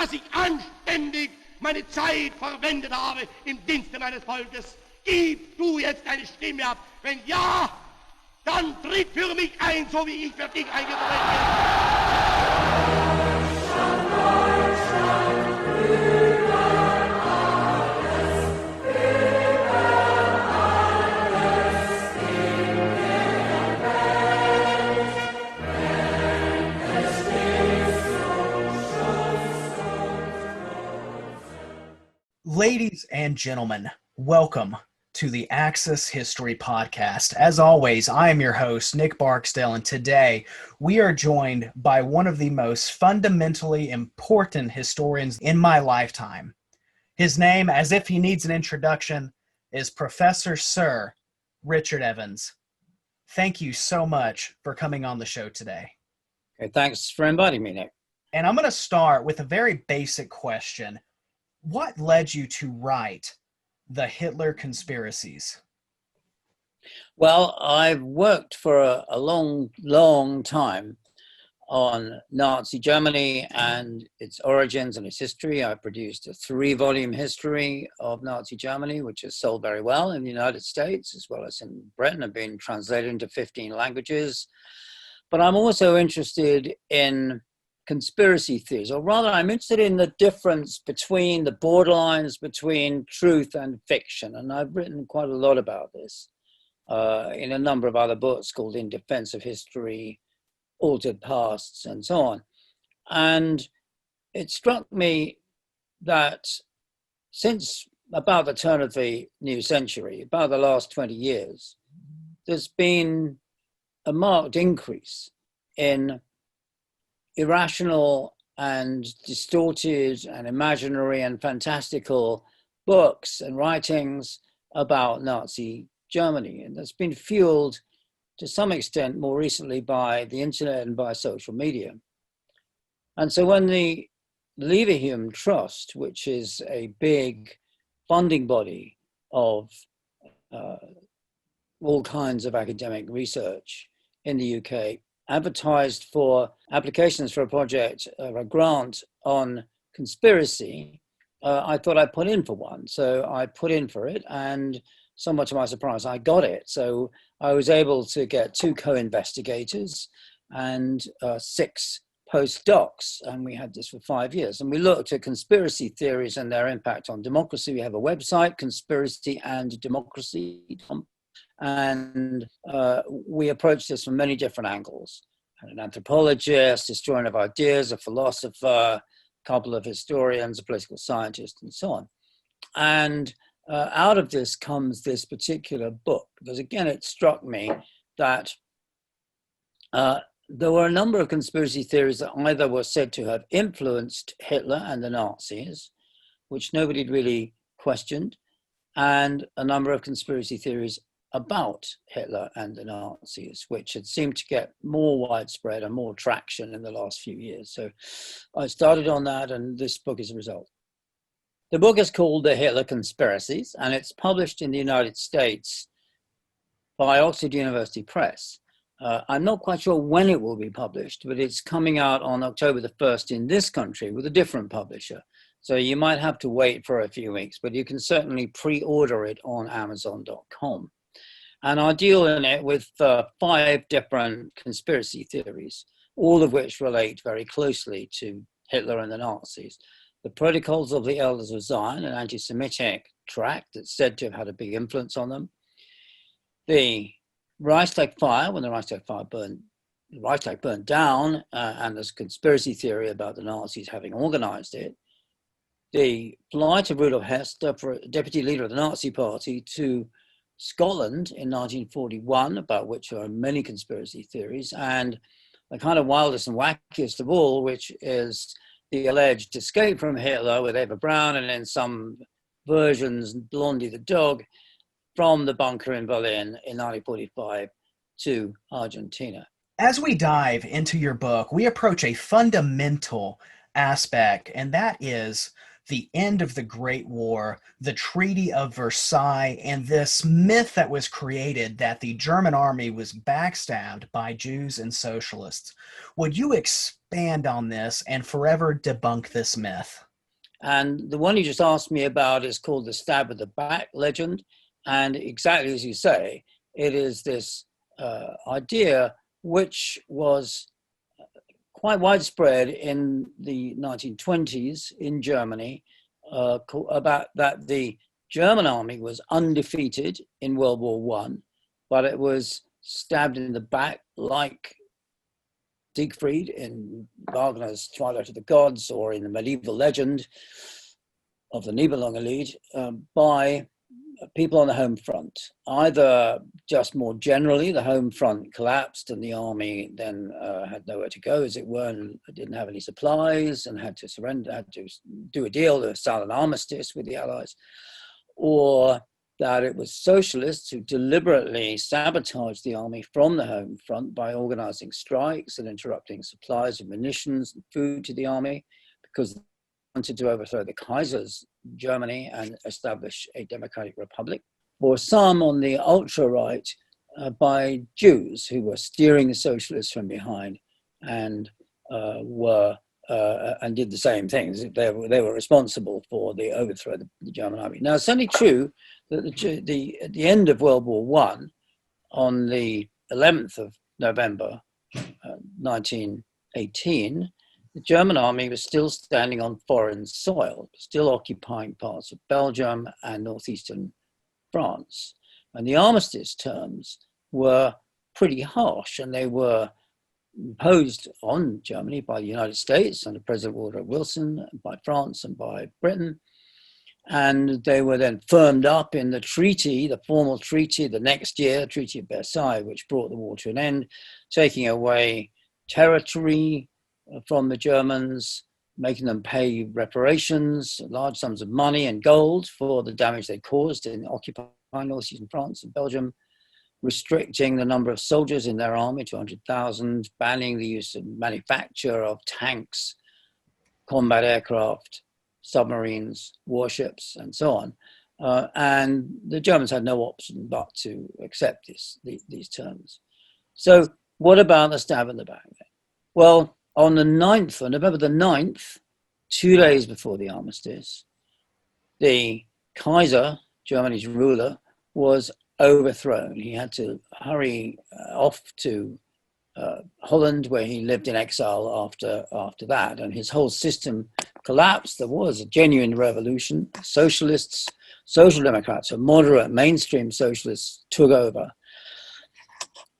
dass ich anständig meine Zeit verwendet habe im Dienste meines Volkes. Gib du jetzt deine Stimme ab. Wenn ja, dann tritt für mich ein, so wie ich für dich eingetreten bin. Ladies and gentlemen, welcome to the Axis History Podcast. As always, I am your host, Nick Barksdale, and today we are joined by one of the most fundamentally important historians in my lifetime. His name, as if he needs an introduction, is Professor Sir Richard Evans. Thank you so much for coming on the show today. Okay, thanks for inviting me, Nick. And I'm going to start with a very basic question. What led you to write the Hitler Conspiracies? Well, I've worked for a long time on Nazi Germany and its origins and its history. I produced a 3-volume history of Nazi Germany, which has sold very well in the United States as well as in Britain and been translated into 15 languages. But I'm also interested in conspiracy theories, or rather I'm interested in the difference between the borderlines between truth and fiction. And I've written quite a lot about this in a number of other books called In Defense of History, Altered Pasts, and so on. And it struck me that since about the turn of the new century, about the last 20 years, there's been a marked increase in irrational and distorted and imaginary and fantastical books and writings about Nazi Germany. And that's been fueled to some extent more recently by the internet and by social media. And so when the Leverhulme Trust, which is a big funding body of all kinds of academic research in the UK, advertised for applications for a project, a grant on conspiracy, I thought I'd put in for one. So I put in for it, and somewhat to my surprise, I got it. So I was able to get 2 co-investigators and 6 postdocs, and we had this for 5 years. And we looked at conspiracy theories and their impact on democracy. We have a website, Conspiracy and Democracy. And we approached this from many different angles. An anthropologist, historian of ideas, a philosopher, a couple of historians, a political scientist, and so on. And out of this comes this particular book, because again, it struck me that there were a number of conspiracy theories that either were said to have influenced Hitler and the Nazis, which nobody had really questioned, and a number of conspiracy theories about Hitler and the Nazis, which had seemed to get more widespread and more traction in the last few years. So I started on that, and this book is a result. The book is called The Hitler Conspiracies, and it's published in the United States by Oxford University Press. I'm not quite sure when it will be published, but it's coming out on October the 1st in this country with a different publisher. So you might have to wait for a few weeks, but you can certainly pre-order it on Amazon.com. And I deal in it with 5 different conspiracy theories, all of which relate very closely to Hitler and the Nazis. The Protocols of the Elders of Zion, an anti-Semitic tract that's said to have had a big influence on them. The Reichstag Fire, when the Reichstag burned down, and there's a conspiracy theory about the Nazis having organized it. The flight of Rudolf Hess, deputy leader of the Nazi Party, to Scotland in 1941, about which there are many conspiracy theories, and the kind of wildest and wackiest of all, which is the alleged escape from Hitler with Eva Braun, and in some versions, Blondie the dog, from the bunker in Berlin in 1945 to Argentina. As we dive into your book, we approach a fundamental aspect, and that is the end of the Great War, the Treaty of Versailles, and this myth that was created that the German army was backstabbed by Jews and socialists. Would you expand on this and forever debunk this myth? And the one you just asked me about is called the stab at the back legend. And exactly as you say, it is this idea which was quite widespread in the 1920s in Germany, about that the German army was undefeated in World War One, but it was stabbed in the back like Siegfried in Wagner's Twilight of the Gods, or in the medieval legend of the Nibelungenlied, by people on the home front. Either just more generally, the home front collapsed and the army then had nowhere to go, as it were, and didn't have any supplies and had to surrender, had to do a deal, to sign an armistice with the Allies, or that it was socialists who deliberately sabotaged the army from the home front by organizing strikes and interrupting supplies of munitions and food to the army, because they wanted to overthrow the Kaiser's Germany and establish a democratic republic. Or some on the ultra-right by Jews who were steering the socialists from behind and and did the same things. They were responsible for the overthrow of the German army. Now, it's only true that at the end of World War One, on the 11th of November, 1918, the German army was still standing on foreign soil, still occupying parts of Belgium and northeastern France. And the armistice terms were pretty harsh, and they were imposed on Germany by the United States under President Woodrow Wilson, by France and by Britain. And they were then firmed up in the treaty, the formal treaty, the next year, Treaty of Versailles, which brought the war to an end, taking away territory from the Germans, making them pay reparations, large sums of money and gold for the damage they caused in occupying northeastern France and Belgium, restricting the number of soldiers in their army to 100,000, banning the use of manufacture of tanks, combat aircraft, submarines, warships, and so on. And the Germans had no option but to accept these terms. So what about the stab in the back? Well, on November the 9th, 2 days before the armistice, the Kaiser, Germany's ruler, was overthrown. He had to hurry off to Holland, where he lived in exile after that, and his whole system collapsed. There was a genuine revolution. Socialists, social democrats, so moderate mainstream socialists took over.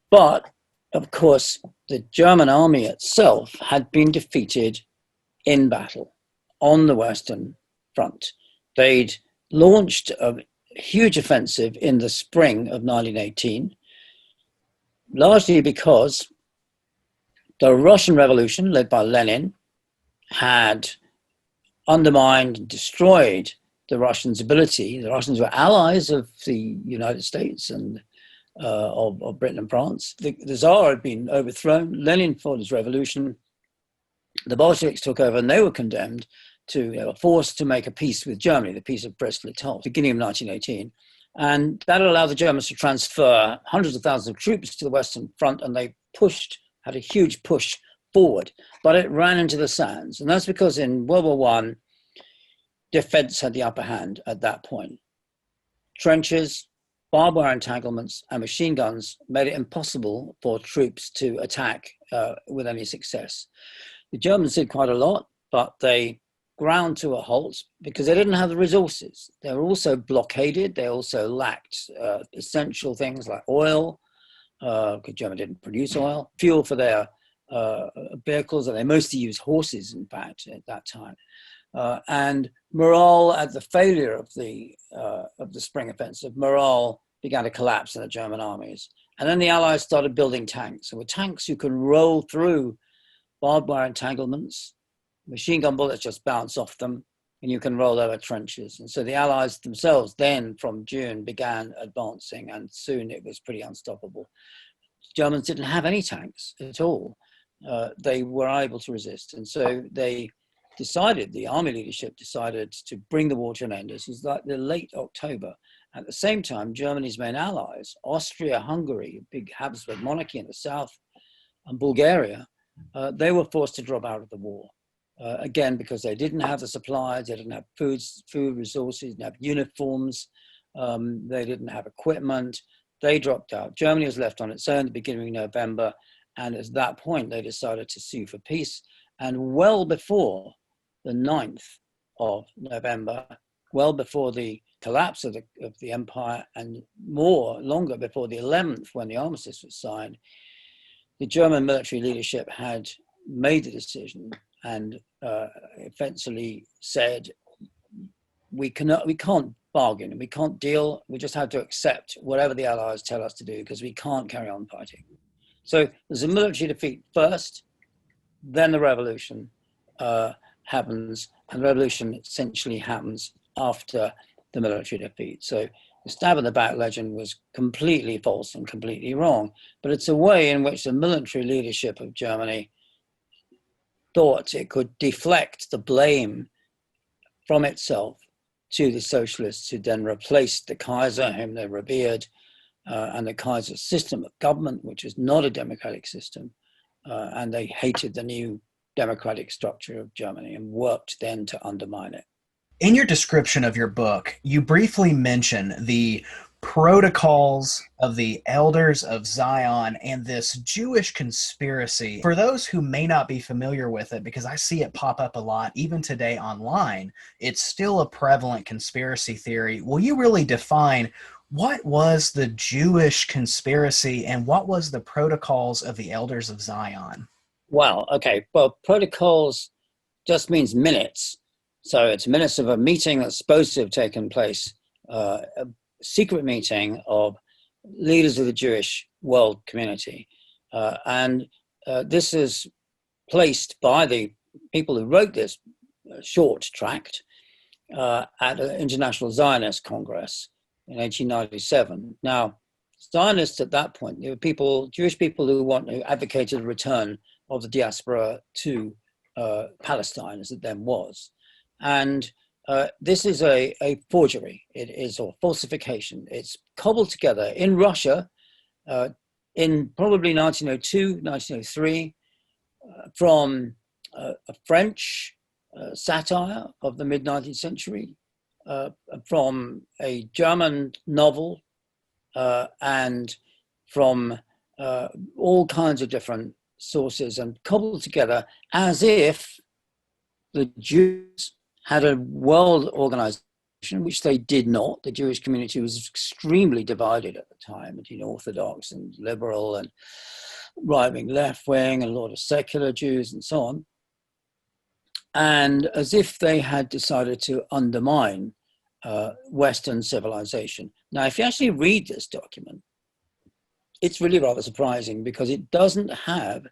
But of course, the German army itself had been defeated in battle on the Western Front. They'd launched a huge offensive in the spring of 1918, largely because the Russian Revolution, led by Lenin, had undermined and destroyed the Russians' ability. The Russians were allies of the United States and of Britain and France. The Tsar had been overthrown. Lenin fought his revolution. The Bolsheviks took over, and they were condemned to, they were forced to make a peace with Germany, the Peace of Brest-Litovsk, beginning of 1918. And that allowed the Germans to transfer hundreds of thousands of troops to the Western Front, and they had a huge push forward, but it ran into the sands. And that's because in World War I, defense had the upper hand at that point. Trenches, barbed wire entanglements, and machine guns made it impossible for troops to attack with any success. The Germans did quite a lot, but they ground to a halt because they didn't have the resources. They were also blockaded. They also lacked essential things like oil, because Germany didn't produce oil, fuel for their vehicles, and they mostly used horses, in fact, at that time. And morale at the failure of the spring offensive, morale began to collapse in the German armies. And then the Allies started building tanks. So with tanks, you can roll through barbed wire entanglements, machine gun bullets just bounce off them, and you can roll over trenches. And so the Allies themselves then, from June, began advancing, and soon it was pretty unstoppable. Germans didn't have any tanks at all. They were able to resist. And so they the army leadership decided to bring the war to an end. This was like the late October. At the same time, Germany's main allies, Austria-Hungary, a big Habsburg monarchy in the south, and Bulgaria, they were forced to drop out of the war. Again, because they didn't have the supplies, they didn't have food resources, didn't have uniforms, they didn't have equipment. They dropped out. Germany was left on its own at the beginning of November, and at that point, they decided to sue for peace. And well before the 9th of November, well before the collapse of the empire, and longer before the 11th, when the armistice was signed, the German military leadership had made the decision and eventually said, we can't bargain, we can't deal, we just have to accept whatever the Allies tell us to do because we can't carry on fighting. So there's a military defeat first, then the revolution happens, and the revolution essentially happens after the military defeat. So the stab in the back legend was completely false and completely wrong, but it's a way in which the military leadership of Germany thought it could deflect the blame from itself to the socialists, who then replaced the Kaiser, whom they revered, and the Kaiser's system of government, which is not a democratic system, and they hated the new democratic structure of Germany and worked then to undermine it. In your description of your book, you briefly mention the protocols of the Elders of Zion and this Jewish conspiracy. For those who may not be familiar with it, because I see it pop up a lot, even today online, it's still a prevalent conspiracy theory. Will you really define what was the Jewish conspiracy and what was the protocols of the Elders of Zion? Well, okay. Well, protocols just means minutes. So it's minutes of a meeting that's supposed to have taken place, a secret meeting of leaders of the Jewish world community. And this is placed by the people who wrote this short tract at an International Zionist Congress in 1897. Now, Zionists at that point, they were Jewish people who advocated a return of the diaspora to Palestine, as it then was. And this is a forgery. It is a falsification. It's cobbled together in Russia in probably 1902, 1903, from a French satire of the mid-19th century, from a German novel, and from all kinds of different sources, and cobbled together as if the Jews had a world organization, which they did not. The Jewish community was extremely divided at the time between Orthodox and liberal and right-wing, left-wing, and a lot of secular Jews and so on. And as if they had decided to undermine Western civilization. Now, if you actually read this document, it's really rather surprising because it doesn't have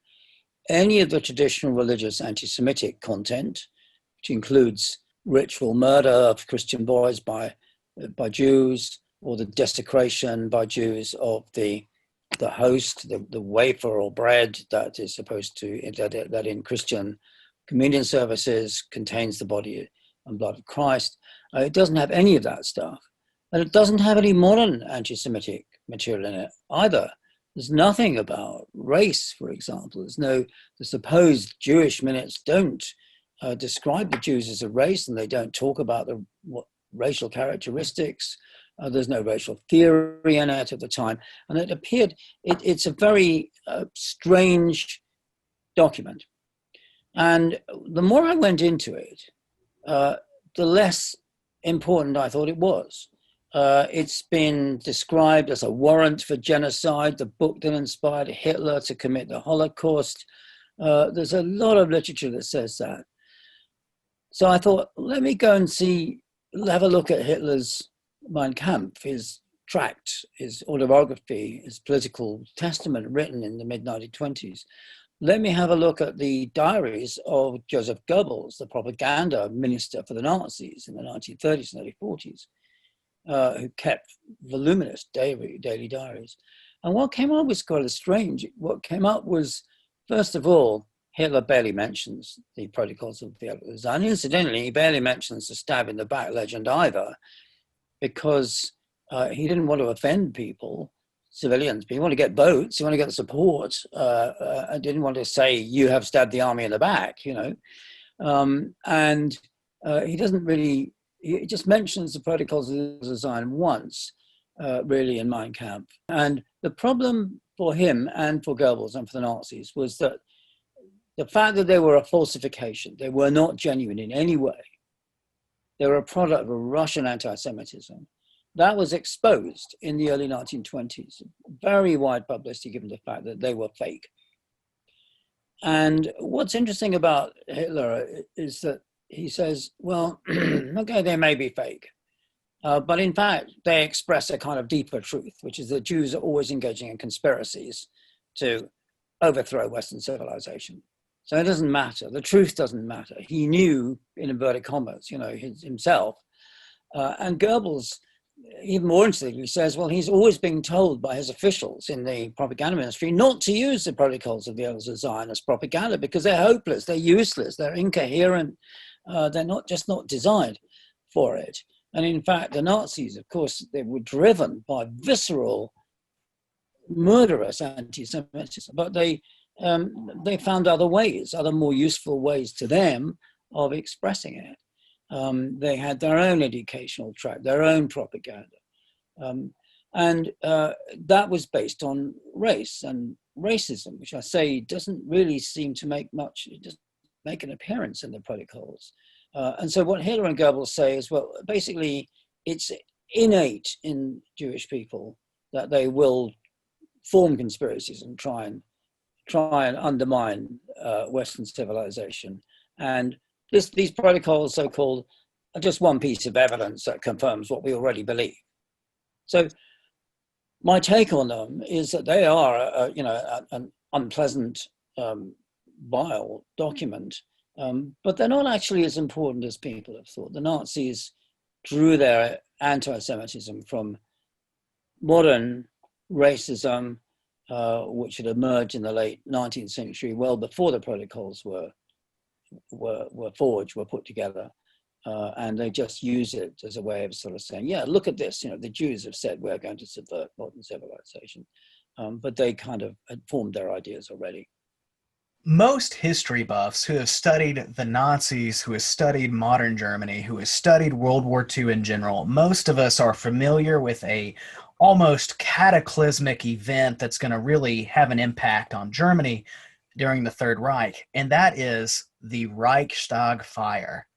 any of the traditional religious anti-Semitic content, which includes ritual murder of Christian boys by Jews, or the desecration by Jews of the host, the wafer or bread that is supposed to, that in Christian communion services contains the body and blood of Christ. It doesn't have any of that stuff. And it doesn't have any modern anti-Semitic material in it either. There's nothing about race, for example. The supposed Jewish minutes don't describe the Jews as a race, and they don't talk about what racial characteristics. There's no racial theory in it at the time. And it appeared, it's a very strange document. And the more I went into it, the less important I thought it was. It's been described as a warrant for genocide, the book that inspired Hitler to commit the Holocaust. There's a lot of literature that says that. So I thought, let me go and have a look at Hitler's Mein Kampf, his tract, his autobiography, his political testament written in the mid-1920s. Let me have a look at the diaries of Joseph Goebbels, the propaganda minister for the Nazis in the 1930s and early 40s, who kept voluminous daily diaries. And what came up was kind of strange. What came up was, first of all, Hitler barely mentions the protocols of the Versailles. And incidentally, he barely mentions the stab in the back legend either, because he didn't want to offend people, civilians. But he wanted to get votes, he wanted to get the support. I didn't want to say, you have stabbed the army in the back, you know. And he doesn't really, he just mentions the protocols of the Versailles once, really, in Mein Kampf. And the problem for him and for Goebbels and for the Nazis was that the fact that they were a falsification, they were not genuine in any way. They were a product of Russian anti-Semitism. That was exposed in the early 1920s. Very wide publicity given the fact that they were fake. And what's interesting about Hitler is that he says, well, okay, they may be fake, but in fact, they express a kind of deeper truth, which is that Jews are always engaging in conspiracies to overthrow Western civilization. So it doesn't matter. The truth doesn't matter. He knew, in inverted commas, you know, himself. And Goebbels, even more incidentally, says, well, he's always being told by his officials in the propaganda ministry not to use the protocols of the Zionist propaganda because they're hopeless, they're useless, they're incoherent, they're not designed for it. And in fact, the Nazis, of course, they were driven by visceral, murderous anti-Semitism, but they found other ways, other more useful ways to them of expressing it. They had their own educational track, their own propaganda. And that was based on race and racism, which I say doesn't really seem to make much, it doesn't make an appearance in the protocols. And so what Hitler and Goebbels say is, well, basically it's innate in Jewish people that they will form conspiracies and try and undermine Western civilization. And these protocols, so-called, are just one piece of evidence that confirms what we already believe. So my take on them is that they are, an unpleasant, vile document, but they're not actually as important as people have thought. The Nazis drew their anti-Semitism from modern racism, which had emerged in the late 19th century, well before the protocols were forged, were put together, and they just use it as a way of sort of saying, yeah, look at this, you know, the Jews have said we're going to subvert modern civilization, but they kind of had formed their ideas already. Most history buffs who have studied the Nazis, who have studied modern Germany, who have studied World War II in general, most of us are familiar with a almost cataclysmic event that's going to really have an impact on Germany during the Third Reich, and that is the Reichstag Fire.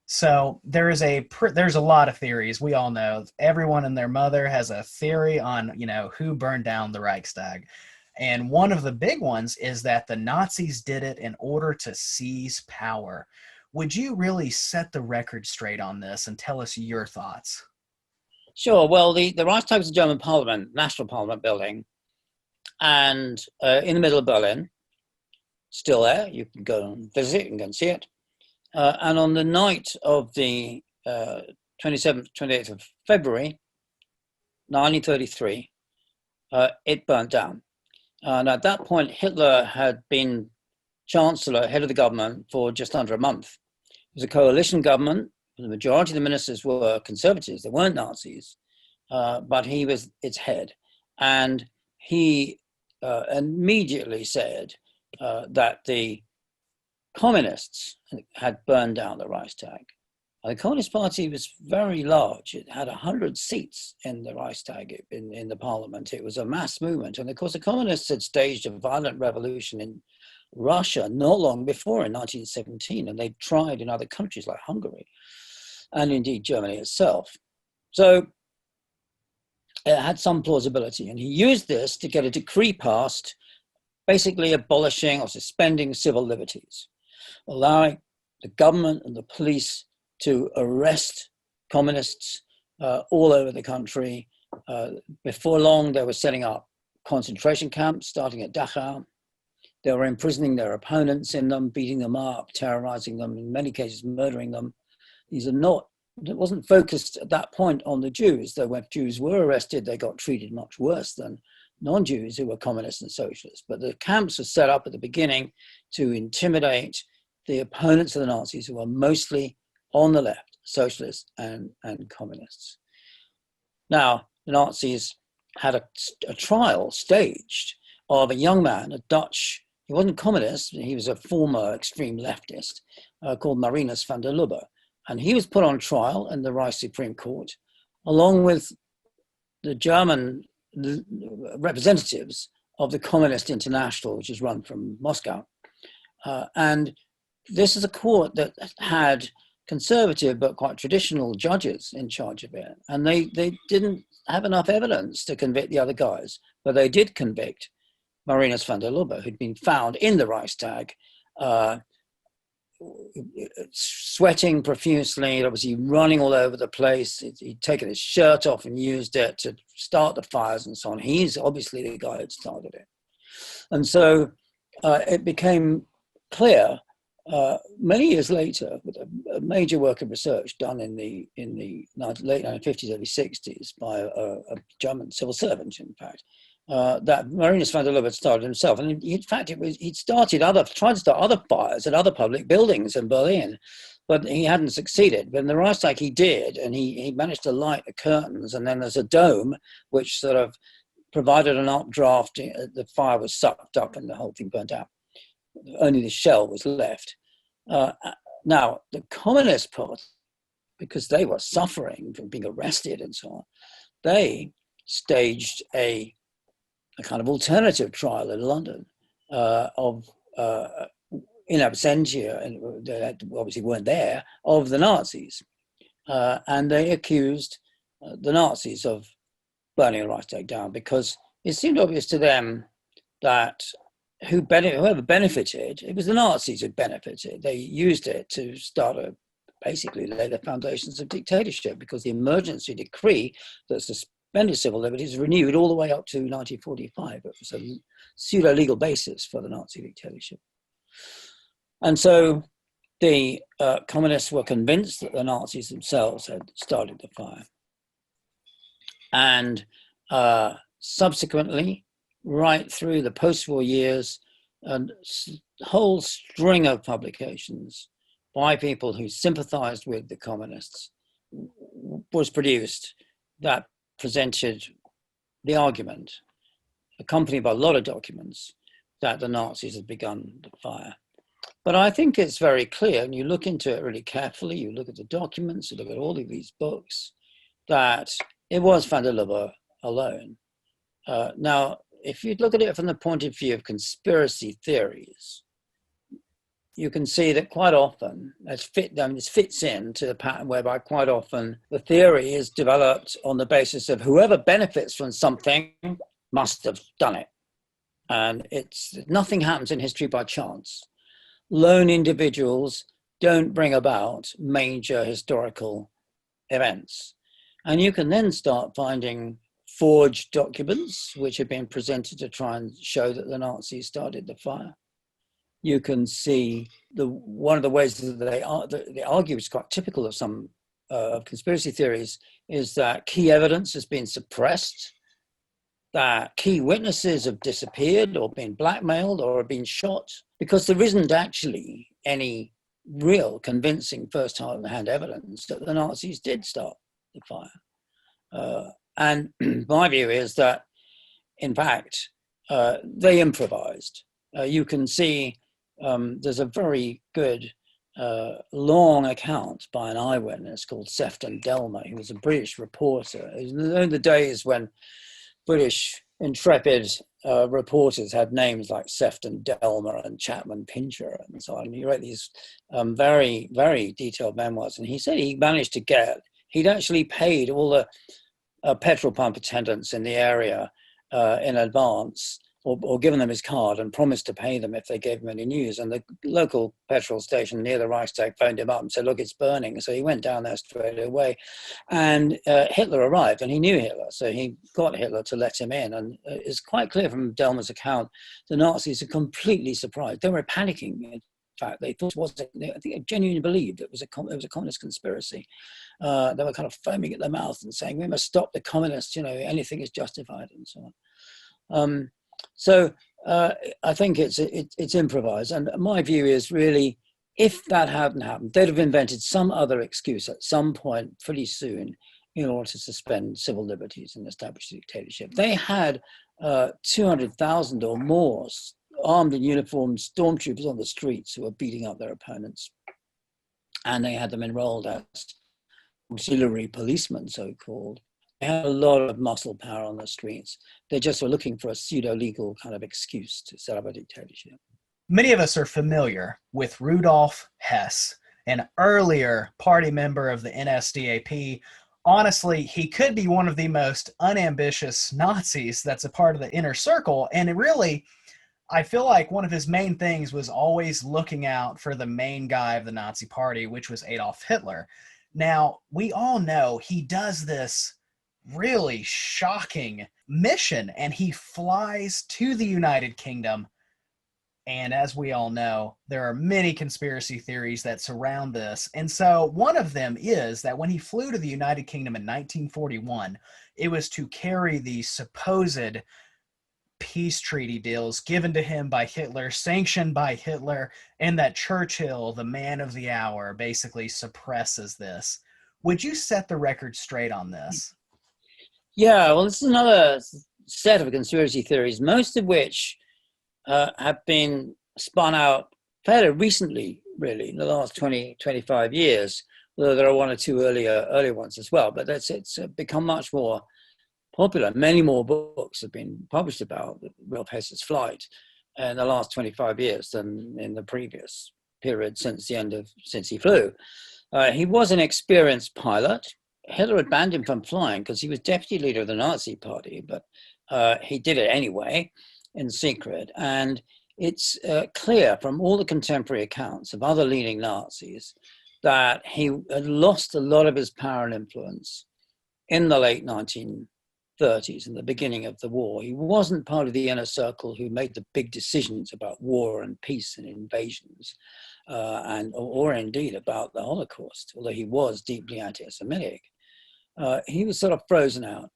So there's a lot of theories. We all know everyone and their mother has a theory on, you know, who burned down the Reichstag. And one of the big ones is that the Nazis did it in order to seize power. Would you really set the record straight on this and tell us your thoughts? Sure. Well, the Reichstag is a German parliament, national parliament building, and in the middle of Berlin, still there. You can go and visit it and go and see it. And on the night of the 27th, 28th of February, 1933, it burnt down. And at that point, Hitler had been chancellor, head of the government, for just under a month. It was a coalition government. The majority of the ministers were conservatives. They weren't Nazis, but he was its head. And he immediately said that the communists had burned down the Reichstag. The Communist Party was very large. It had 100 seats in the Reichstag, in the parliament. It was a mass movement. And of course, the communists had staged a violent revolution in Russia not long before, in 1917, and they tried in other countries like Hungary and indeed Germany itself. So it had some plausibility. And he used this to get a decree passed, basically abolishing or suspending civil liberties, allowing the government and the police to arrest communists all over the country. Before long, they were setting up concentration camps, starting at Dachau. They were imprisoning their opponents in them, beating them up, terrorizing them, in many cases murdering them. It wasn't focused at that point on the Jews, though when Jews were arrested, they got treated much worse than non-Jews who were communists and socialists. But the camps were set up at the beginning to intimidate the opponents of the Nazis, who were mostly on the left, socialists and communists. Now, the Nazis had a trial staged of a young man, a Dutch, he wasn't communist, he was a former extreme leftist, called Marinus van der Lubbe. And he was put on trial in the Reich Supreme Court, along with the German representatives of the Communist International, which is run from Moscow. And this is a court that had conservative but quite traditional judges in charge of it. And they didn't have enough evidence to convict the other guys, but they did convict Marinus van der Lubbe, who'd been found in the Reichstag, sweating profusely, obviously running all over the place. He'd taken his shirt off and used it to start the fires and so on. He's obviously the guy who started it. And so it became clear many years later, with a major work of research done in the late 1950s, early 60s by a German civil servant, in fact, that Marinus van der Lubbe had started himself. And in fact, he'd tried to start other fires at other public buildings in Berlin, but he hadn't succeeded. But in the Reichstag he did, and he managed to light the curtains, and then there's a dome which sort of provided an updraft. The fire was sucked up and the whole thing burnt out. Only the shell was left. Now, the Communist Party, because they were suffering from being arrested and so on, they staged a kind of alternative trial in London in absentia, and they obviously weren't there, of the Nazis. And they accused the Nazis of burning the Reichstag down, because it seemed obvious to them that whoever benefited, it was the Nazis who benefited. They used it to basically lay the foundations of dictatorship, because the emergency decree that suspended civil liberties renewed all the way up to 1945. It was a pseudo-legal basis for the Nazi dictatorship. And so the communists were convinced that the Nazis themselves had started the fire. And subsequently, right through the post-war years, a whole string of publications by people who sympathized with the communists was produced that presented the argument, accompanied by a lot of documents, that the Nazis had begun the fire. But I think it's very clear, and you look into it really carefully, you look at the documents, you look at all of these books, that it was van der Lubbe alone. Now, if you look at it from the point of view of conspiracy theories, you can see that quite often this fits into the pattern whereby quite often the theory is developed on the basis of whoever benefits from something must have done it. And nothing happens in history by chance. Lone individuals don't bring about major historical events. And you can then start finding forged documents which have been presented to try and show that the Nazis started the fire. You can see one of the ways that they argue is quite typical of some conspiracy theories, is that key evidence has been suppressed, that key witnesses have disappeared or been blackmailed or have been shot, because there isn't actually any real convincing first-hand evidence that the Nazis did start the fire. And my view is that, in fact, they improvised. You can see there's a very good long account by an eyewitness called Sefton Delmer. He was a British reporter. It was in the days when British intrepid reporters had names like Sefton Delmer and Chapman Pincher and so on. He wrote these very, very detailed memoirs. And he said he'd actually paid all the petrol pump attendants in the area in advance, or given them his card and promised to pay them if they gave him any news. And the local petrol station near the Reichstag phoned him up and said, look, it's burning. So he went down there straight away. And Hitler arrived, and he knew Hitler. So he got Hitler to let him in. And it's quite clear from Delmer's account, the Nazis are completely surprised. They were panicking. In fact, they thought I think they genuinely believed it was a communist conspiracy. They were kind of foaming at the mouth and saying, we must stop the communists, anything is justified and so on. So I think it's improvised. And my view is really, if that hadn't happened, they'd have invented some other excuse at some point pretty soon in order to suspend civil liberties and establish a dictatorship. They had 200,000 or more armed and uniformed stormtroopers on the streets who were beating up their opponents. And they had them enrolled as auxiliary policemen, so-called. They had a lot of muscle power on the streets. They just were looking for a pseudo-legal kind of excuse to set up a dictatorship. Many of us are familiar with Rudolf Hess, an earlier party member of the NSDAP. Honestly, he could be one of the most unambitious Nazis that's a part of the inner circle. And it really, I feel like one of his main things was always looking out for the main guy of the Nazi party, which was Adolf Hitler. Now, we all know he does this really shocking mission, and he flies to the United Kingdom. And as we all know, there are many conspiracy theories that surround this. And so one of them is that when he flew to the United Kingdom in 1941, it was to carry the supposed peace treaty deals given to him by Hitler, sanctioned by Hitler, and that Churchill, the man of the hour, basically suppresses this. Would you set the record straight on this? Yeah, well, this is another set of conspiracy theories, most of which have been spun out fairly recently, really, in the last 20, 25 years, although there are one or two earlier ones as well. But it's become much more popular. Many more books have been published about Rudolf Hess's flight in the last 25 years than in the previous period since he flew. He was an experienced pilot. Hitler had banned him from flying because he was deputy leader of the Nazi party, but he did it anyway in secret. And it's clear from all the contemporary accounts of other leading Nazis that he had lost a lot of his power and influence in the late 1930s and the beginning of the war. He wasn't part of the inner circle who made the big decisions about war and peace and invasions, or indeed about the Holocaust, although he was deeply anti-Semitic. He was sort of frozen out.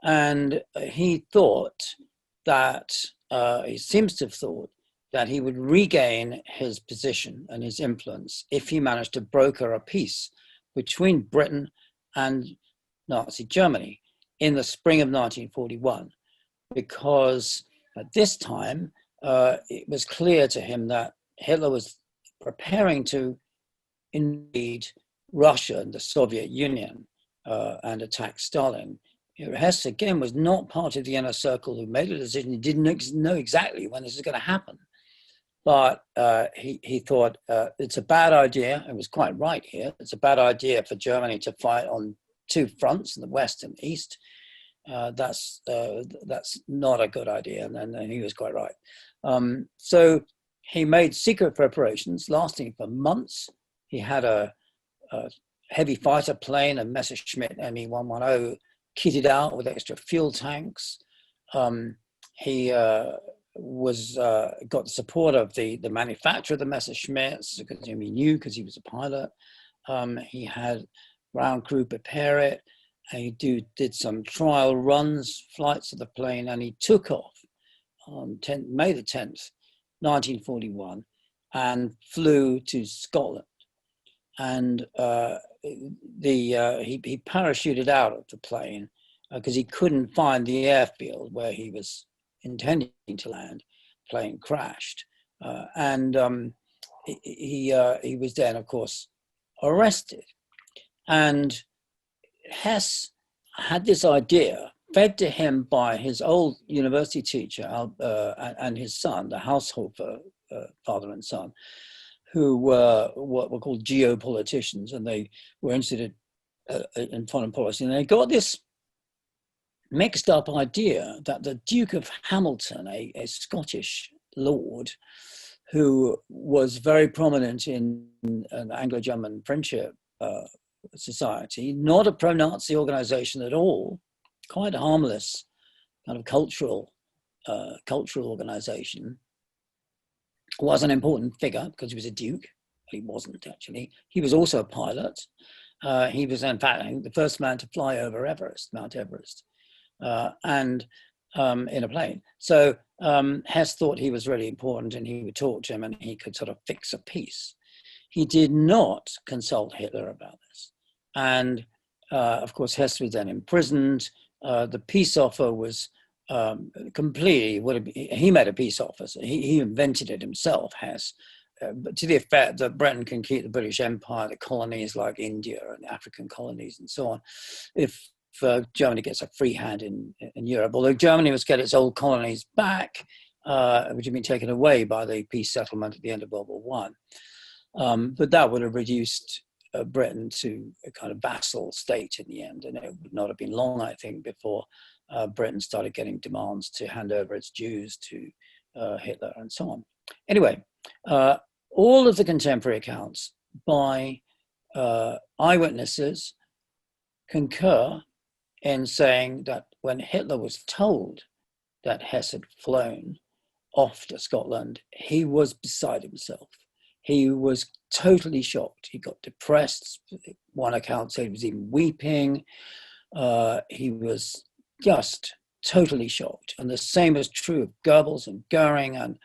And he thought that, he seems to have thought that he would regain his position and his influence if he managed to broker a peace between Britain and Nazi Germany in the spring of 1941, because at this time, it was clear to him that Hitler was preparing to invade Russia and the Soviet Union and attack Stalin. Hess, again, was not part of the inner circle who made a decision. He didn't know exactly when this was going to happen. But he thought it's a bad idea. It was quite right here. It's a bad idea for Germany to fight on two fronts, in the West and East. That's not a good idea. And he was quite right. So he made secret preparations lasting for months. He had a heavy fighter plane, a Messerschmitt Me-110, kitted out with extra fuel tanks. He got the support of the manufacturer of the Messerschmitts, because he knew, because he was a pilot. He had ground crew prepare it. He did some trial runs, flights of the plane, and he took off on May the 10th, 1941, and flew to Scotland. And he parachuted out of the plane because he couldn't find the airfield where he was intending to land. Plane crashed, and he was then, of course, arrested. And Hess had this idea, fed to him by his old university teacher and his son, the Haushofer father and son, who were what were called geopoliticians, and they were interested in foreign policy. And they got this mixed up idea that the Duke of Hamilton, a Scottish lord who was very prominent in an Anglo-German friendship society, not a pro-Nazi organization at all, quite harmless kind of cultural organization, was an important figure because he was a duke. He wasn't actually. He was also a pilot. He was, in fact, I think, the first man to fly over Mount Everest. And in a plane. So Hess thought he was really important and he would talk to him and he could sort of fix a peace. He did not consult Hitler about this. And of course, Hess was then imprisoned. The peace offer was completely, he made a peace offer. So he invented it himself, Hess, but to the effect that Britain can keep the British Empire, the colonies like India and African colonies and so on, if Germany gets a free hand in Europe. Although Germany must get its old colonies back, which had been taken away by the peace settlement at the end of World War One. But that would have reduced Britain to a kind of vassal state in the end, and it would not have been long, I think, before Britain started getting demands to hand over its Jews to Hitler and so on. Anyway, all of the contemporary accounts by eyewitnesses concur in saying that when Hitler was told that Hess had flown off to Scotland, he was beside himself. He was totally shocked. He got depressed. One account said he was even weeping. He was just totally shocked. And the same is true of Goebbels and Goering and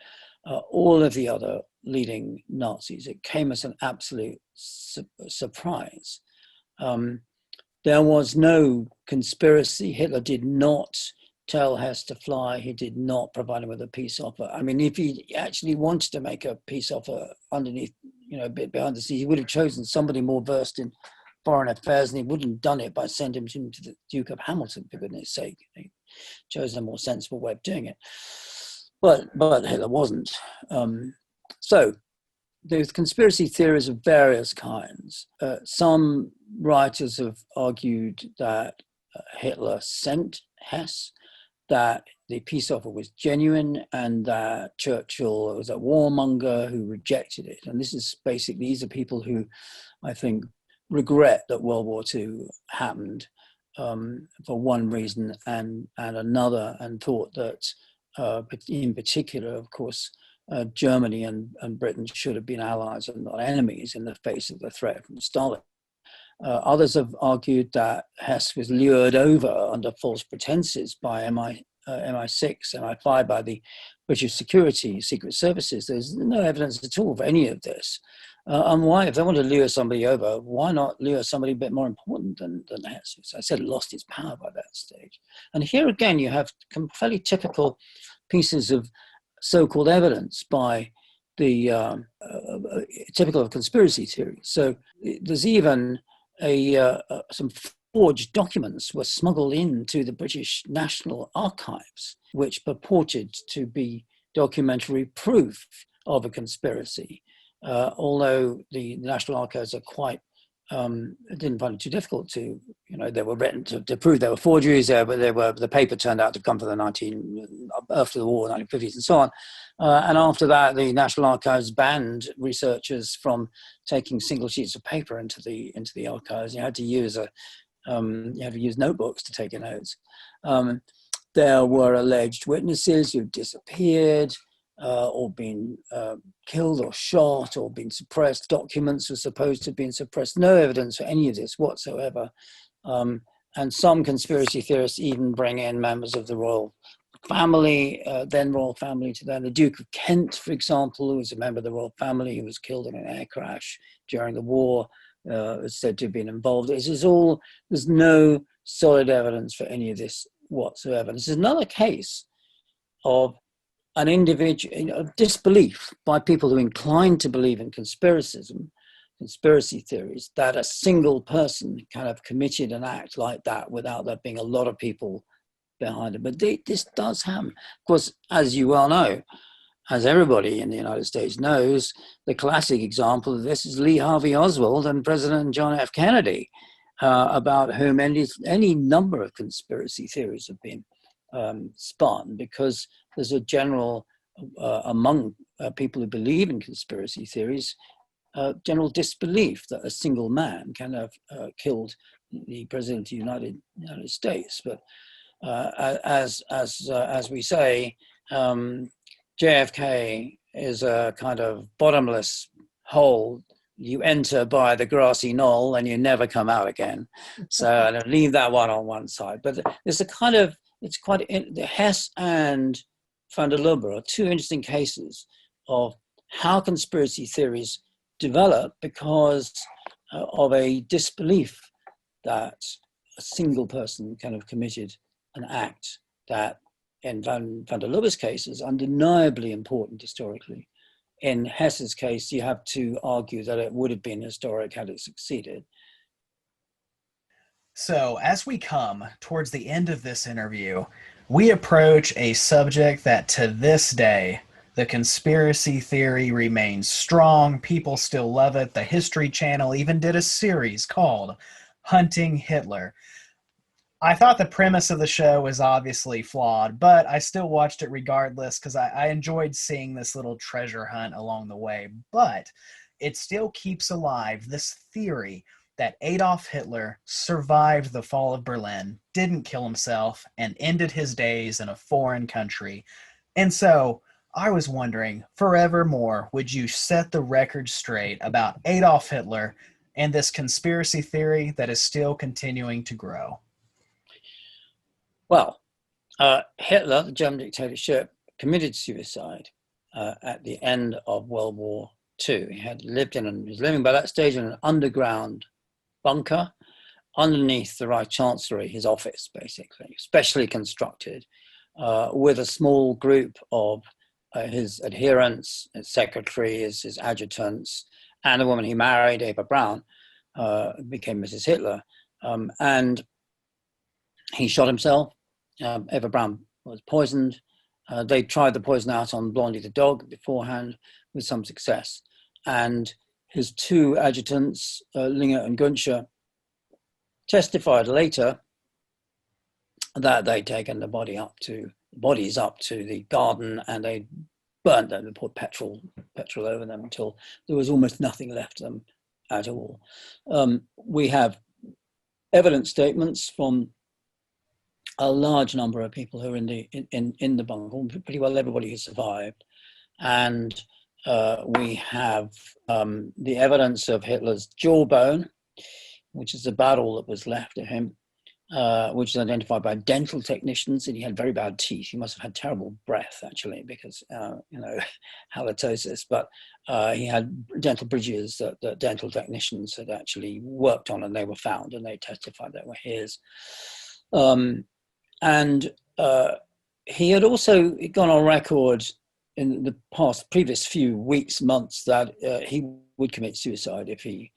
all of the other leading Nazis. It came as an absolute surprise. There was no conspiracy. Hitler did not tell Hess to fly. He did not provide him with a peace offer. I mean, if he actually wanted to make a peace offer underneath, a bit behind the scenes, he would have chosen somebody more versed in foreign affairs, and he wouldn't have done it by sending him to the Duke of Hamilton, for goodness sake. He chose a more sensible way of doing it. But Hitler wasn't. So there's conspiracy theories of various kinds. Some writers have argued that Hitler sent Hess, that the peace offer was genuine, and that Churchill was a warmonger who rejected it. And this is basically, these are people who I think regret that World War II happened for one reason and another, and thought that in particular, of course, Germany and Britain should have been allies and not enemies in the face of the threat from Stalin. Others have argued that Hess was lured over under false pretenses by MI6, MI5, by the British secret services. There's no evidence at all for any of this. And why, if they want to lure somebody over, why not lure somebody a bit more important than Hess? As I said, it lost its power by that stage. And here again, you have fairly typical pieces of so-called evidence by the typical of conspiracy theories. So there's even some forged documents were smuggled into the British National Archives, which purported to be documentary proof of a conspiracy. Although the National Archives are quite, didn't find it too difficult to, they were written to prove they were forgeries there, but the paper turned out to come from after the war, 1950s and so on. And after that, the National Archives banned researchers from taking single sheets of paper into the archives. You had to use notebooks to take your notes. There were alleged witnesses who disappeared, or been killed or shot or been suppressed. Documents were supposed to have been suppressed. No evidence for any of this whatsoever. And some conspiracy theorists even bring in members of the royal family, then royal family to them. The Duke of Kent, for example, who was a member of the royal family, who was killed in an air crash during the war, is said to have been involved. There's no solid evidence for any of this whatsoever. This is another case of an individual disbelief by people who are inclined to believe in conspiracy theories, that a single person kind of committed an act like that without there being a lot of people behind it. But this does happen. Of course, as you well know, as everybody in the United States knows, the classic example of this is Lee Harvey Oswald and President John F. Kennedy, about whom any number of conspiracy theories have been spun, because there's a general, among people who believe in conspiracy theories, general disbelief that a single man can have killed the President of the United States. But as we say, JFK is a kind of bottomless hole. You enter by the grassy knoll and you never come out again. So I'll leave that one on one side. But there's a kind of Hess and van der Lubbe are two interesting cases of how conspiracy theories develop because of a disbelief that a single person kind of committed an act that in van der Lubbe's case is undeniably important historically. In Hess's case, you have to argue that it would have been historic had it succeeded. So as we come towards the end of this interview, we approach a subject that to this day, the conspiracy theory remains strong. People still love it. The History Channel even did a series called Hunting Hitler. I thought the premise of the show was obviously flawed, but I still watched it regardless because I enjoyed seeing this little treasure hunt along the way. But it still keeps alive this theory that Adolf Hitler survived the fall of Berlin, didn't kill himself, and ended his days in a foreign country. And so I was wondering, forevermore, would you set the record straight about Adolf Hitler and this conspiracy theory that is still continuing to grow? Well, Hitler, the German dictatorship, committed suicide at the end of World War II. He was living by that stage in an underground bunker underneath the Reich Chancellery, his office, basically, specially constructed, with a small group of his adherents, his secretaries, his adjutants, and a woman he married, Eva Braun, became Mrs. Hitler. And he shot himself. Eva Braun was poisoned. They tried the poison out on Blondie the dog beforehand with some success. And his two adjutants, Linger and Günscher, testified later that they'd taken the bodies up to the garden and they burnt them, they poured petrol over them until there was almost nothing left of them at all. We have evidence statements from a large number of people who are in the bunker, pretty well everybody who survived, and we have the evidence of Hitler's jawbone, which is about all that was left of him, which is identified by dental technicians, and he had very bad teeth. He must have had terrible breath, actually, because, halitosis, but he had dental bridges that dental technicians had actually worked on, and they were found, and they testified they were his. And he had also gone on record in the previous few weeks, months, that he would commit suicide if he,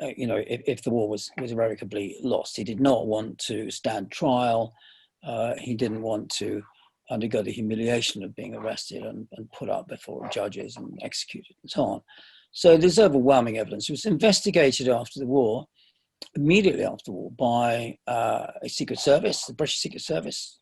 if the war was irrevocably lost. He did not want to stand trial. He didn't want to undergo the humiliation of being arrested and put up before judges and executed and so on. So there's overwhelming evidence. It was investigated after the war, immediately after the war, by a Secret Service, the British Secret Service,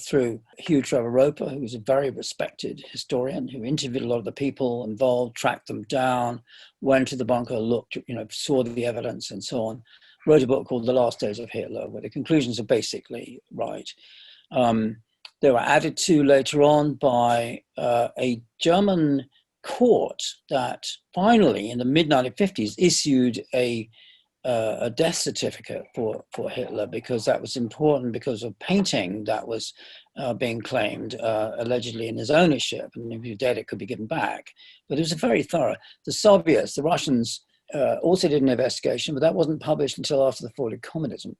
through Hugh Trevor Roper, who was a very respected historian who interviewed a lot of the people involved, tracked them down, went to the bunker, looked, saw the evidence and so on, wrote a book called The Last Days of Hitler, where the conclusions are basically right. They were added to later on by a German court that finally, in the mid-1950s, issued a death certificate for Hitler, because that was important because of painting that was being claimed allegedly in his ownership, and if he was dead it could be given back. But it was very thorough. The Russians also did an investigation, but that wasn't published until after the fall of communism,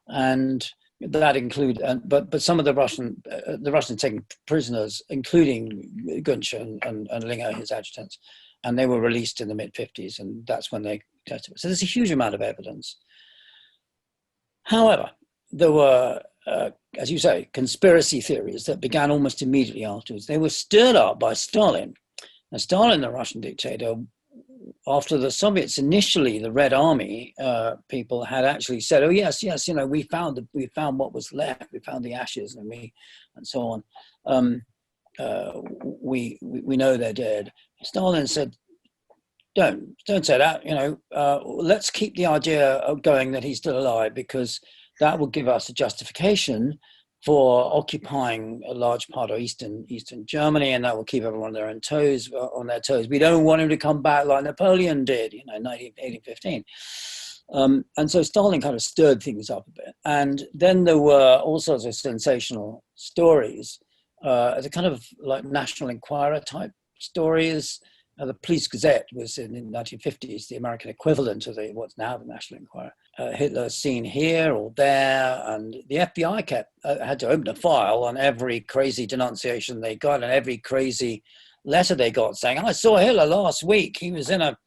and that included but some of the Russians taking prisoners, including Günscher and Linger, his adjutants, and they were released in the mid-50s, and that's when they tested. So there's a huge amount of evidence. However, there were, as you say, conspiracy theories that began almost immediately afterwards. They were stirred up by Stalin. Now, Stalin, the Russian dictator, after the Soviets initially, the Red Army people had actually said, "Oh yes, we found what was left. We found the ashes, and so on. We know they're dead." Stalin said, Don't say that, let's keep the idea of going that he's still alive, because that will give us a justification for occupying a large part of Eastern Germany, and that will keep everyone on their toes. We don't want him to come back like Napoleon did, in 1815. And so Stalin kind of stirred things up a bit. And then there were all sorts of sensational stories, the kind of like National Enquirer type stories. The Police Gazette was in the 1950s, the American equivalent of what's now the National Enquirer. Hitler seen here or there, and the FBI had to open a file on every crazy denunciation they got and every crazy letter they got saying, I saw Hitler last week. He was in a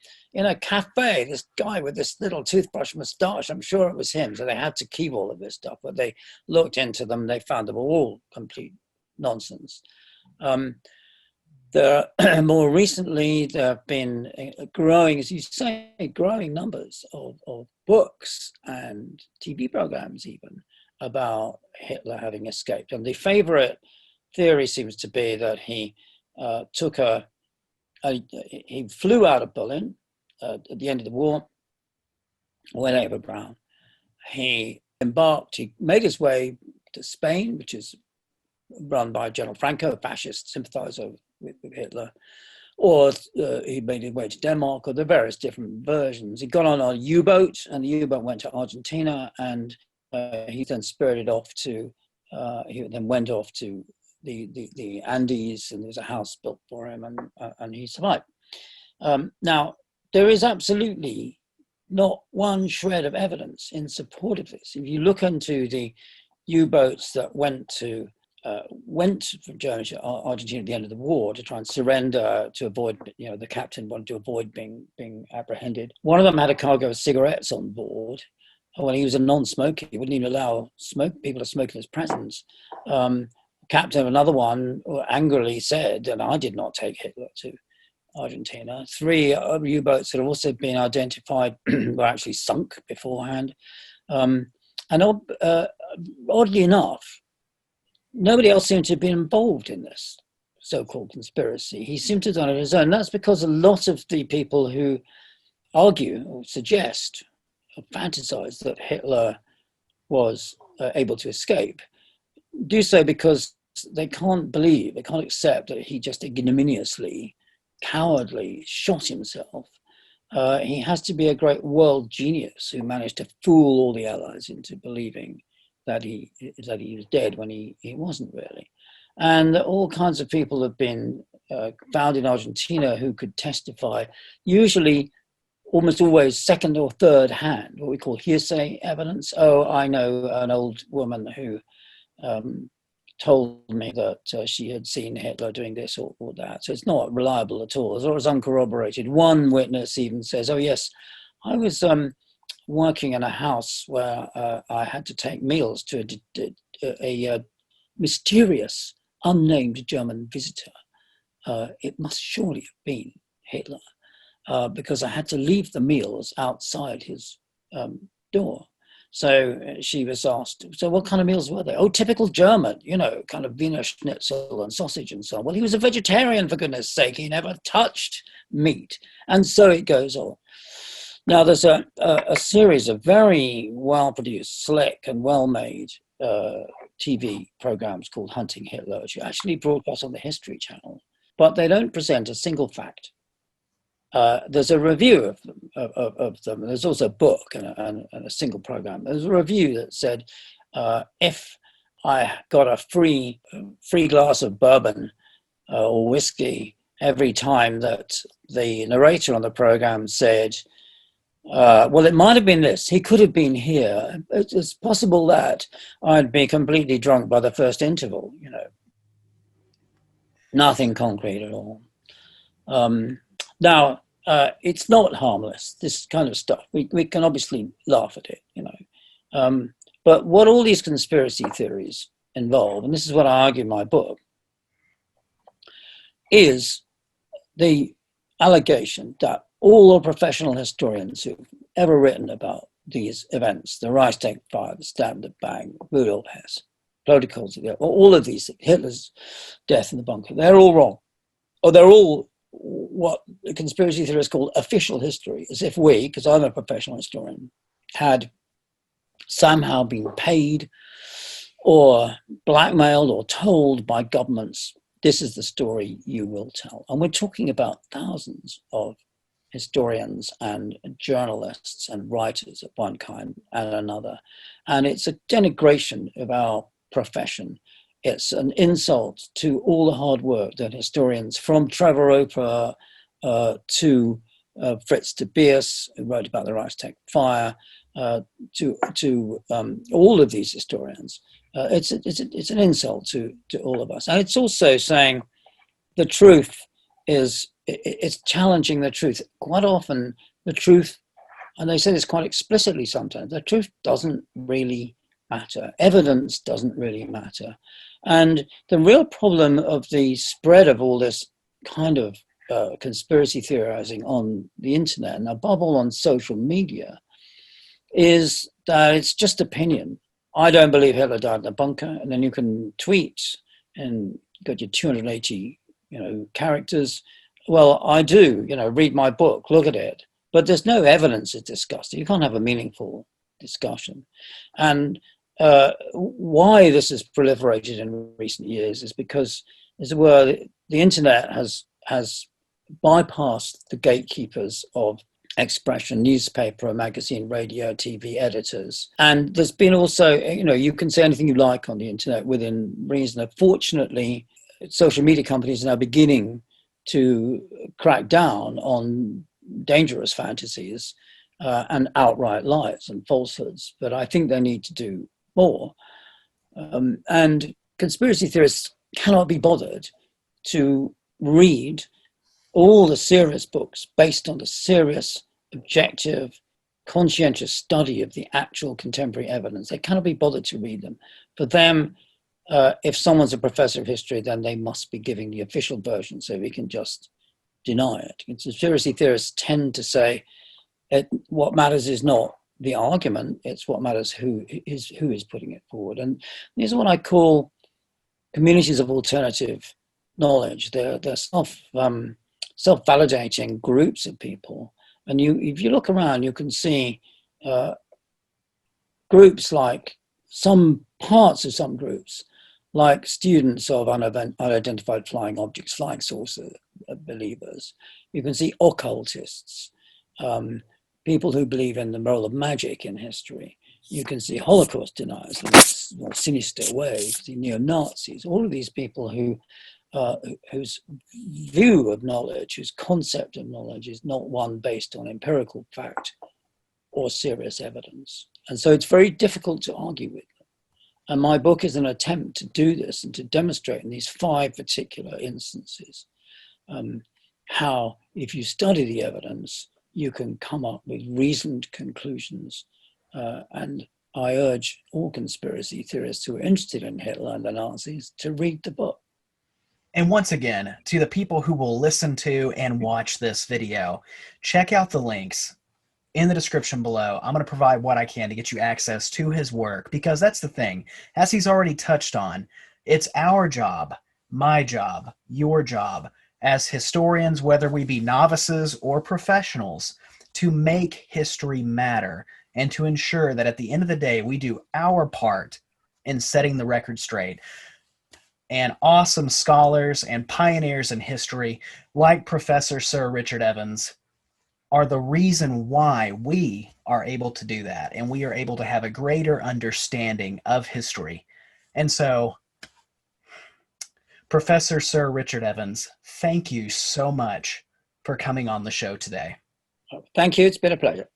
cafe, this guy with this little toothbrush mustache. I'm sure it was him. So they had to keep all of this stuff. But they looked into them. They found them all complete nonsense. More recently, there have been growing, as you say, growing numbers of books and TV programs even about Hitler having escaped. And the favorite theory seems to be that he he flew out of Berlin at the end of the war, went over Brown. He made his way to Spain, which is run by General Franco, a fascist sympathizer with Hitler, or he made his way to Denmark, or the various different versions. He got on a U-boat, and the U-boat went to Argentina, and he then spirited off to, he then went off to the Andes, and there was a house built for him, and he survived. Now, there is absolutely not one shred of evidence in support of this. If you look into the U-boats that went from Germany to Argentina at the end of the war to try and surrender, to avoid, the captain wanted to avoid being apprehended. One of them had a cargo of cigarettes on board. When he was a non-smoker, he wouldn't even allow people to smoke in his presence. Captain of another one angrily said, and I did not take Hitler to Argentina. 3 U-boats that have also been identified were actually sunk beforehand. And oddly enough, nobody else seemed to have been involved in this so-called conspiracy. He seemed to have done it on his own. That's because a lot of the people who argue or suggest or fantasize that Hitler was able to escape do so because they can't accept that he just ignominiously, cowardly shot himself. He has to be a great world genius who managed to fool all the Allies into believing that he was dead when he wasn't really. And all kinds of people have been found in Argentina who could testify, usually almost always second or third hand, what we call hearsay evidence. Oh, I know an old woman who told me that she had seen Hitler doing this or that. So it's not reliable at all. It's uncorroborated. One witness even says, oh yes, I was working in a house where I had to take meals to a mysterious, unnamed German visitor. It must surely have been Hitler, because I had to leave the meals outside his door. So she was asked, so what kind of meals were they? Oh, typical German, kind of Wiener Schnitzel and sausage and so on. Well, he was a vegetarian, for goodness sake. He never touched meat. And so it goes on. Now, there's a series of very well-produced, slick and well-made TV programs called Hunting Hitler, which are actually broadcast on the History Channel, but they don't present a single fact. There's a review of them. There's also a book and a single program. There's a review that said, if I got a free glass of bourbon or whiskey every time that the narrator on the program said, well, it might have been this. He could have been here. It's possible that I'd be completely drunk by the first interval, Nothing concrete at all. Now, it's not harmless, this kind of stuff. We can obviously laugh at it, but what all these conspiracy theories involve, and this is what I argue in my book, is the allegation that all the professional historians who've ever written about these events, the Reichstag Fire, the Stab the Bang, Rudolf Hess, protocols, all of these, Hitler's death in the bunker, they're all wrong. Or they're all what the conspiracy theorists call official history, as if we, because I'm a professional historian, had somehow been paid or blackmailed or told by governments, this is the story you will tell. And we're talking about thousands of historians and journalists and writers of one kind and another. And it's a denigration of our profession. It's an insult to all the hard work that historians, from Trevor Roper to Fritz de Beers, who wrote about the Reichstag Fire, to all of these historians. It's an insult to all of us. And it's also saying the truth it's challenging the truth. Quite often the truth, and they say this quite explicitly sometimes, the truth doesn't really matter. Evidence doesn't really matter. And the real problem of the spread of all this kind of conspiracy theorizing on the internet, and above all on social media, is that it's just opinion. I don't believe Hitler died in a bunker, and then you can tweet and got your 280, characters. Well, I do, read my book, look at it, but there's no evidence it's discussed. You can't have a meaningful discussion. And why this has proliferated in recent years is because, as it were, the internet has bypassed the gatekeepers of expression, newspaper, magazine, radio, TV editors. And there's been also, you can say anything you like on the internet within reason. Fortunately, social media companies are now beginning to crack down on dangerous fantasies and outright lies and falsehoods. But I think they need to do more. And conspiracy theorists cannot be bothered to read all the serious books based on the serious, objective, conscientious study of the actual contemporary evidence. They cannot be bothered to read them. For them, if someone's a professor of history, then they must be giving the official version so we can just deny it. Conspiracy theorists tend to say what matters is not the argument, it's what matters who is putting it forward. And these are what I call communities of alternative knowledge. They're self-validating groups of people. And if you look around, you can see groups like some parts of some groups, like students of unidentified flying objects, flying saucer believers. You can see occultists, people who believe in the role of magic in history. You can see Holocaust deniers in a more sinister way. You can see neo-Nazis, all of these people whose view of knowledge, whose concept of knowledge is not one based on empirical fact or serious evidence. And so it's very difficult to argue with them. And my book is an attempt to do this and to demonstrate in these 5 particular instances how, if you study the evidence, you can come up with reasoned conclusions. And I urge all conspiracy theorists who are interested in Hitler and the Nazis to read the book. And once again, to the people who will listen to and watch this video, check out the links in the description below. I'm going to provide what I can to get you access to his work, because that's the thing. As he's already touched on, it's our job, my job, your job, as historians, whether we be novices or professionals, to make history matter and to ensure that at the end of the day, we do our part in setting the record straight. And awesome scholars and pioneers in history, like Professor Sir Richard Evans, are the reason why we are able to do that, and we are able to have a greater understanding of history. And so, Professor Sir Richard Evans, thank you so much for coming on the show today. Thank you. It's been a pleasure.